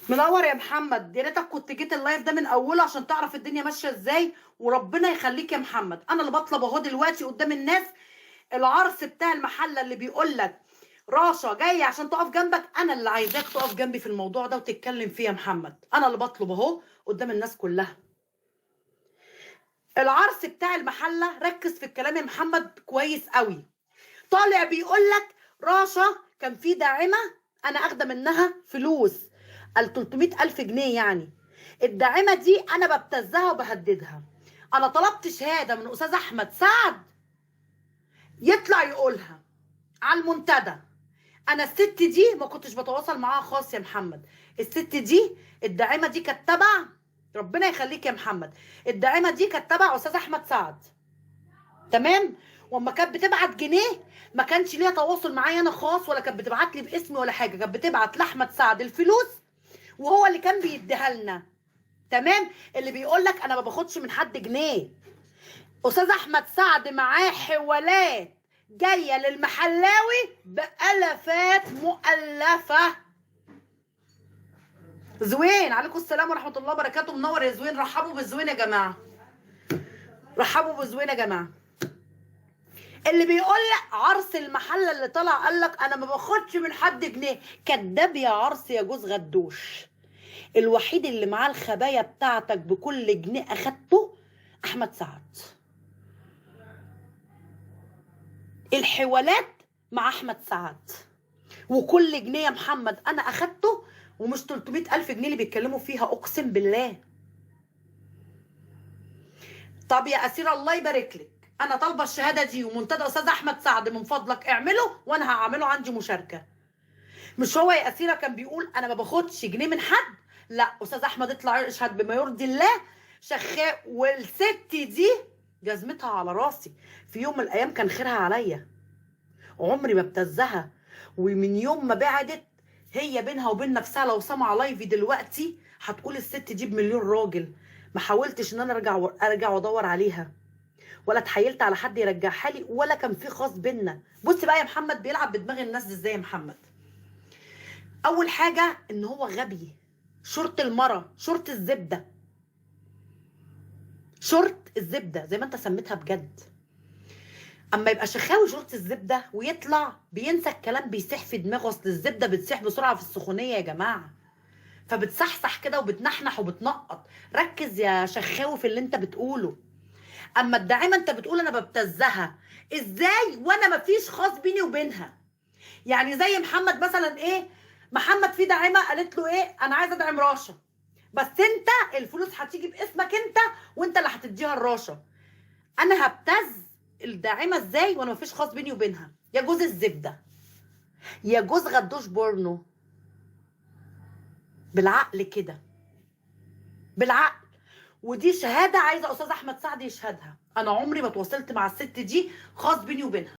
منور يا محمد، يا ريتك كنت جيت اللايف ده من اوله عشان تعرف الدنيا ماشيه ازاي. وربنا يخليك يا محمد. انا اللي بطلب اهو دلوقتي قدام الناس العرس بتاع المحله اللي بيقول لك راشا جايه عشان تقف جنبك. انا اللي عايزاك تقف جنبي في الموضوع ده وتتكلم فيه يا محمد. انا اللي بطلب اهو قدام الناس كلها العرس بتاع المحله. ركز في الكلام يا محمد كويس قوي. طالع بيقول لك راشا كان في داعمه انا اخده منها فلوس، قال 300,000 جنيه. يعني الداعمه دي انا ببتزها وبهددها. انا طلبت شهاده من استاذ احمد سعد يطلع يقولها على المنتدى. انا الست دي ما كنتش بتواصل معاها خاص يا محمد. الست دي الداعمه دي كانت تبع، ربنا يخليك يا محمد، الداعمه دي كانت تبع استاذ احمد سعد، تمام. واما كانت بتبعت جنيه ما كانش ليها تواصل معايا انا خاص، ولا كانت بتبعت لي باسمي ولا حاجه. كانت بتبعت لاحمد سعد الفلوس وهو اللي كان بيديها لنا، تمام. اللي بيقول لك انا ما باخدش من حد جنيه. استاذ احمد سعد معاه حوالات جايه للمحلاوي بالافات مؤلفه. زوين، عليكم السلام ورحمه الله وبركاته. منور يا زوين. رحبوا بالزوين يا جماعه، رحبوا بالزوين يا جماعه. اللي بيقول لك عرس المحله اللي طلع قال لك انا ما باخدش من حد جنيه. كداب يا عرس يا جوز غدوش. الوحيد اللي معاه الخبايا بتاعتك بكل جنيه اخدته احمد سعد. الحوالات مع احمد سعد، وكل جنيه يا محمد انا اخدته، ومش 300,000 جنيه اللي بيتكلموا فيها اقسم بالله. طب يا اسير الله يبارك لك، انا طالبه الشهاده دي ومنتدى استاذ احمد سعد، من فضلك اعمله وانا هعمله، عندي مشاركه. مش هو يا اسيره كان بيقول انا ما باخدش جنيه من حد؟ لا، استاذ احمد اطلع يشهد بما يرضي الله. شخاء. والست دي جزمتها على راسي، في يوم من الايام كان خيرها عليا، عمري ما ابتزها. ومن يوم ما بعدت هي بينها وبين نفسها، لو سمع لايفي دلوقتي هتقول الست دي بمليون راجل. ما حاولتش ان انا ارجع وادور عليها، ولا اتحايلت على حد يرجعها لي، ولا كان في خاص بينا. بص بقى يا محمد بيلعب بدماغ الناس دي ازاي يا محمد. اول حاجه ان هو غبي، شورت المرة، شورت الزبده، شورت الزبده زي ما انت سميتها بجد. اما يبقى شخاوي شورت الزبده ويطلع بينسى الكلام، بيسيح في دماغه. اصل الزبده بتسيح بسرعه في السخونيه يا جماعه، فبتصحصح كده وبتنحنح وبتنقط. ركز يا شخاوي في اللي انت بتقوله. اما الداعمه انت بتقول انا ببتزها ازاي وانا مفيش خاص بيني وبينها. يعني زي محمد مثلا، ايه، محمد في داعمه قالت له ايه انا عايزه ادعم راشا، بس انت الفلوس هتيجي باسمك انت وانت اللي هتديها الراشا. انا هبتز الداعمه ازاي وانا مفيش خاص بيني وبينها؟ يا جوز الزبده، يا جوز غدوش بورنو. بالعقل كده، بالعقل. ودي شهاده عايزه استاذ احمد سعد يشهدها. انا عمري ما تواصلت مع الست دي خاص بيني وبينها.